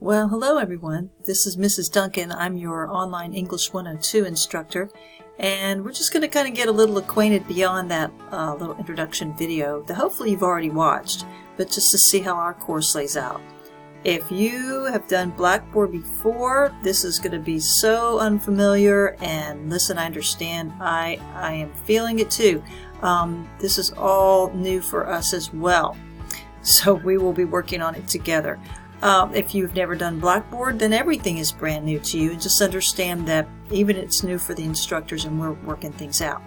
Well, hello everyone. This is Mrs. Duncan. I'm your online English 102 instructor, and we're just going to kind of get a little acquainted beyond that little introduction video that hopefully you've already watched, but just to see how our course lays out. If you have done Blackboard before, this is going to be so unfamiliar, and listen, I understand. I am feeling it too. This is all new for us as well, so we will be working on it together. If you've never done Blackboard, then everything is brand new to you, and just understand that even it's new for the instructors and we're working things out.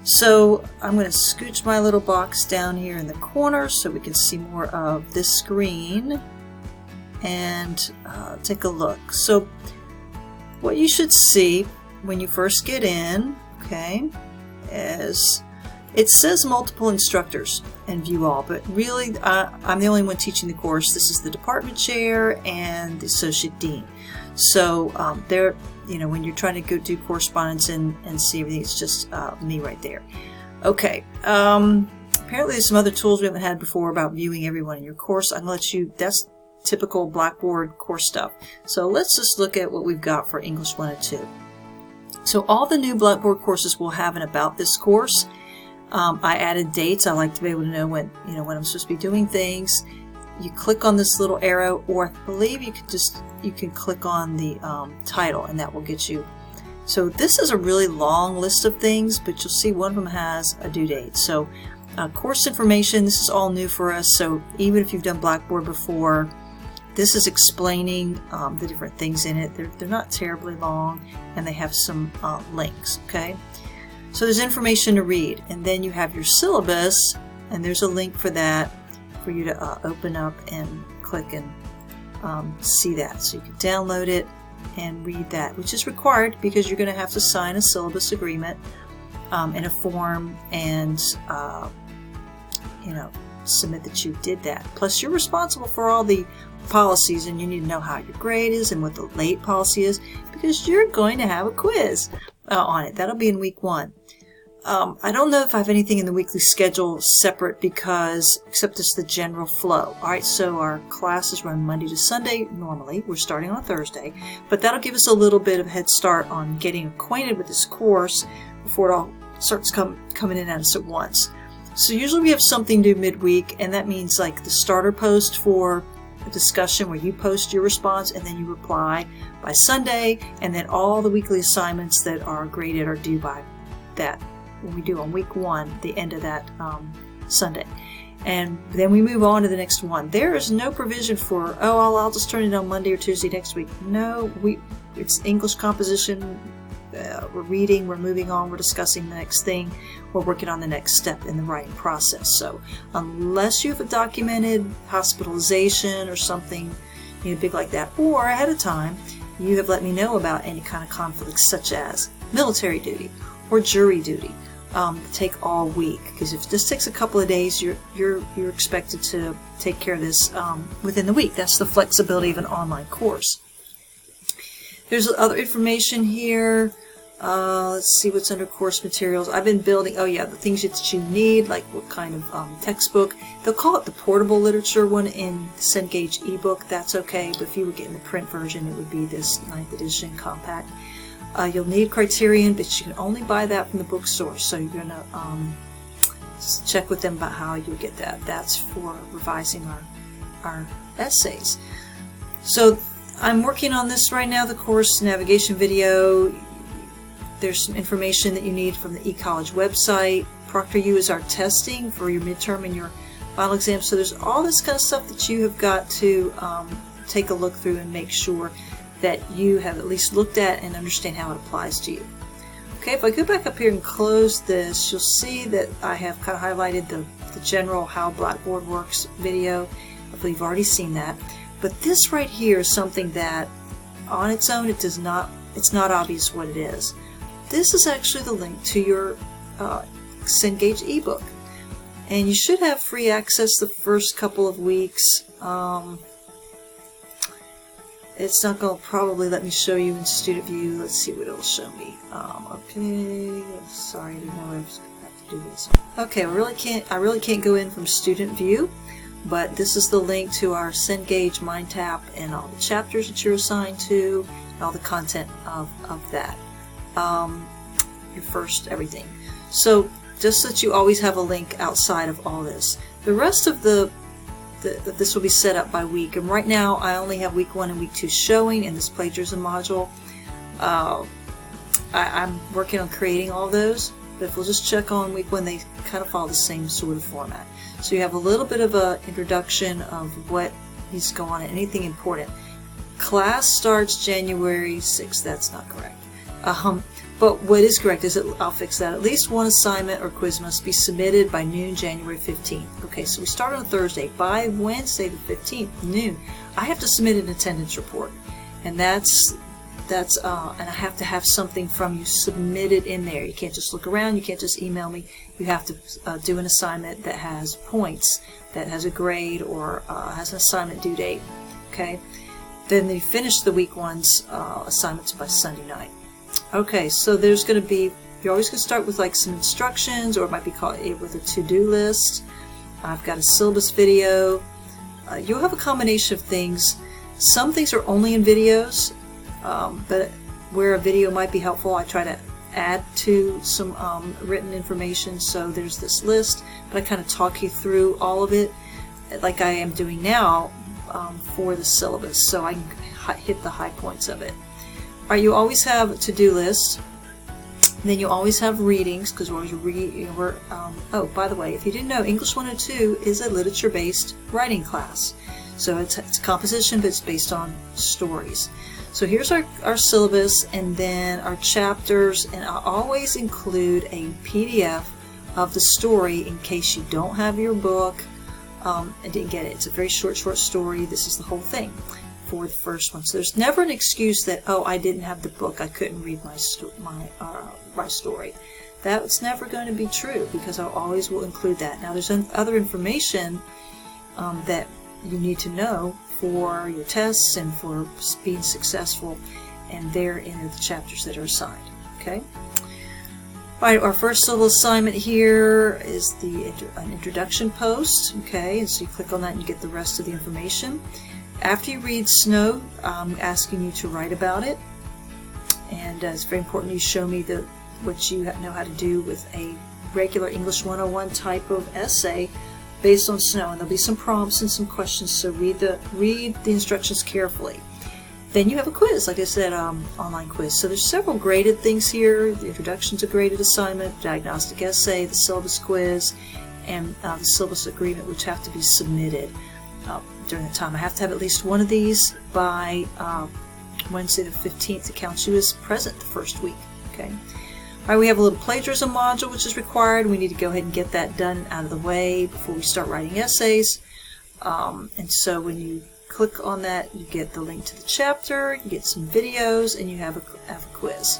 So I'm going to scooch my little box down here in the corner so we can see more of this screen and take a look. So what you should see when you first get in, okay, is it says multiple instructors and view all, but really I'm the only one teaching the course. This is the department chair and the associate dean. So there, you know, when you're trying to go do correspondence and see everything, it's just me right there. Okay. Apparently there's some other tools we haven't had before about viewing everyone in your course. I'm going to let you, that's typical Blackboard course stuff. So let's just look at what we've got for English 102. So all the new Blackboard courses will have an About This course. I added dates. I like to be able to know when, you know, when I'm supposed to be doing things. You click on this little arrow, or I believe you can click on the title, and that will get you. So this is a really long list of things, but you'll see one of them has a due date. So course information, this is all new for us. So even if you've done Blackboard before, this is explaining the different things in it. They're not terribly long, and they have some links, okay? So there's information to read, and then you have your syllabus, and there's a link for that for you to open up and click and see that. So you can download it and read that, which is required because you're going to have to sign a syllabus agreement in a form and you know, submit that you did that. Plus you're responsible for all the policies, and you need to know how your grade is and what the late policy is, because you're going to have a quiz on it. That'll be in week 1. I don't know if I have anything in the weekly schedule separate except it's the general flow. Alright, so our classes run Monday to Sunday normally. We're starting on a Thursday, but that'll give us a little bit of a head start on getting acquainted with this course before it all starts coming in at us at once. So usually we have something due midweek, and that means like the starter post for a discussion where you post your response and then you reply by Sunday, and then all the weekly assignments that are graded are due by that when we do on week 1, the end of that Sunday. And then we move on to the next one. There is no provision for, oh, I'll just turn it on Monday or Tuesday next week. No, it's English composition. We're reading, we're moving on, we're discussing the next thing, we're working on the next step in the writing process. So unless you have a documented hospitalization or something, you know, big like that, or ahead of time you have let me know about any kind of conflicts such as military duty or jury duty, take all week, because if this takes a couple of days, you're expected to take care of this within the week. That's the flexibility of an online course. There's other information here. Let's see what's under course materials. I've been building, oh yeah, the things that you need, like what kind of textbook. They'll call it the portable literature one in the Cengage ebook. That's okay, but if you were getting the print version, it would be this 9th edition compact. You'll need Criterion, but you can only buy that from the bookstore, so you're going to check with them about how you'll get that. That's for revising our essays. So I'm working on this right now, the course navigation video. There's some information that you need from the eCollege website. ProctorU is our testing for your midterm and your final exam. So there's all this kind of stuff that you have got to take a look through and make sure that you have at least looked at and understand how it applies to you. Okay, if I go back up here and close this, you'll see that I have kind of highlighted the general how Blackboard works video. Hopefully you've already seen that. But this right here is something that on its own it's not obvious what it is. This is actually the link to your Cengage ebook, and you should have free access the first couple of weeks. It's not going to probably let me show you in student view. Let's see what it'll show me. Okay, sorry, I didn't know I have to do this. Okay, I really can't go in from student view. but this is the link to our Cengage Mind Tap and all the chapters that you're assigned to, and all the content of that. Your first everything. So just so that you always have a link outside of all this. The rest of this will be set up by week, and right now I only have week 1 and week 2 showing in this plagiarism module. I'm working on creating all those, but if we'll just check on week 1, they kind of follow the same sort of format. So you have a little bit of an introduction of what needs to go on and anything important. Class starts January 6th. That's not correct. But what is correct is that I'll fix that. At least one assignment or quiz must be submitted by noon January 15th. Okay, so we start on Thursday. By Wednesday the 15th, noon, I have to submit an attendance report. And and I have to have something from you submitted in there. You can't just look around. You can't just email me. You have to do an assignment that has points, that has a grade, or has an assignment due date. Okay. Then you finish the week 1's assignments by Sunday night. Okay, so there's going to be, you're always going to start with like some instructions, or it might be called with a to-do list. I've got a syllabus video. You'll have a combination of things. Some things are only in videos. But where a video might be helpful, I try to add to some written information. So there's this list, but I kind of talk you through all of it like I am doing now for the syllabus, so I can hit the high points of it. All right, you always have a to-do list. Then you always have readings, because we're always oh, by the way, if you didn't know, English 102 is a literature-based writing class. So it's composition, but it's based on stories. So here's our syllabus, and then our chapters, and I always include a PDF of the story in case you don't have your book and didn't get it. It's a very short story. This is the whole thing for the first one. So there's never an excuse that, oh, I didn't have the book, I couldn't read my story. That's never going to be true, because I always will include that. Now there's other information that you need to know for your tests and for being successful, and therein are the chapters that are assigned. Okay. All right, our first little assignment here is an introduction post. Okay, and so you click on that and you get the rest of the information. After you read Snow, I'm asking you to write about it, and it's very important you show me what you know how to do with a regular English 101 type of essay based on Snow, and there'll be some prompts and some questions, so read the instructions carefully. Then you have a quiz, like I said, online quiz. So there's several graded things here. The introduction's a graded assignment, diagnostic essay, the syllabus quiz, and the syllabus agreement, which have to be submitted during the time. I have to have at least one of these by Wednesday the 15th to count you as present the first week. Okay. All right, we have a little plagiarism module which is required. We need to go ahead and get that done and out of the way before we start writing essays. And so when you click on that, you get the link to the chapter, you get some videos, and you have a quiz.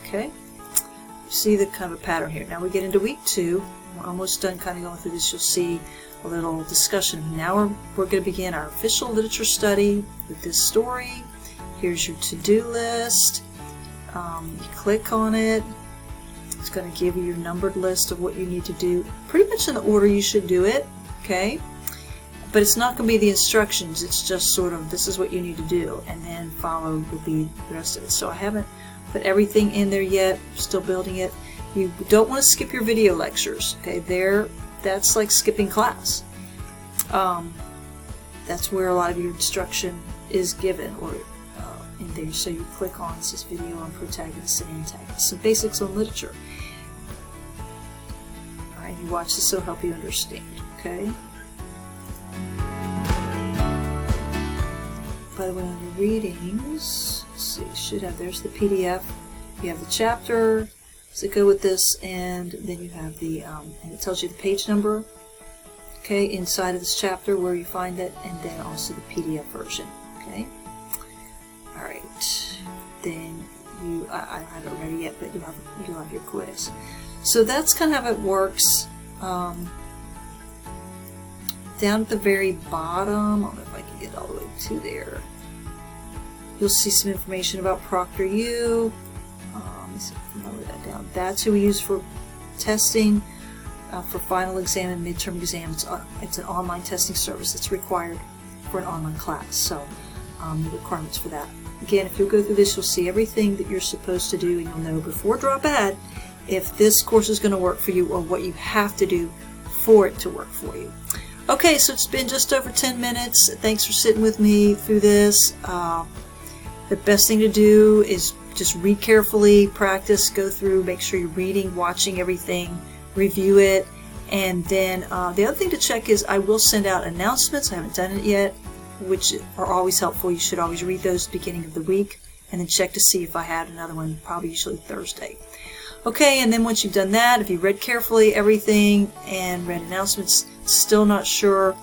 Okay? You see the kind of a pattern here. Now we get into week 2. We're almost done kind of going through this. You'll see a little discussion. Now we're going to begin our official literature study with this story. Here's your to-do list. You click on it. It's going to give you your numbered list of what you need to do, pretty much in the order you should do it, okay? But it's not going to be the instructions, it's just sort of, this is what you need to do, and then follow will be the rest of it. So I haven't put everything in there yet, still building it. You don't want to skip your video lectures, okay? That's like skipping class. That's where a lot of your instruction is given, or in there. So you click on this video on Protagonist and Antagonist, some basics on literature. Alright, you watch this, so help you understand, okay? By the way, on your readings, let's see, you should have, there's the PDF, you have the chapter, does it go with this, and then you have the, and it tells you the page number, okay, inside of this chapter where you find it, and then also the PDF version, okay? Alright, then I don't have it ready yet, but you'll have your quiz. So that's kind of how it works. Down at the very bottom, I don't know if I can get all the way to there, you'll see some information about ProctorU. Let me see if I can lower that down. That's who we use for testing. for final exam and midterm exam. It's an online testing service that's required for an online class. So the requirements for that. Again, if you'll go through this, you'll see everything that you're supposed to do, and you'll know before drop ahead if this course is going to work for you or what you have to do for it to work for you. Okay, so it's been just over 10 minutes. Thanks for sitting with me through this. The best thing to do is just read carefully, practice, go through, make sure you're reading, watching everything, review it, and then the other thing to check is I will send out announcements. I haven't done it yet, which are always helpful. You should always read those at the beginning of the week and then check to see if I had another one, probably usually Thursday. Okay, and then once you've done that, if you read carefully everything and read announcements, still not sure,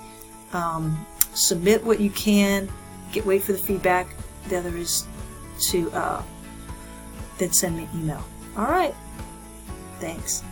submit what you can, wait for the feedback. The other is to then send me an email. All right, thanks.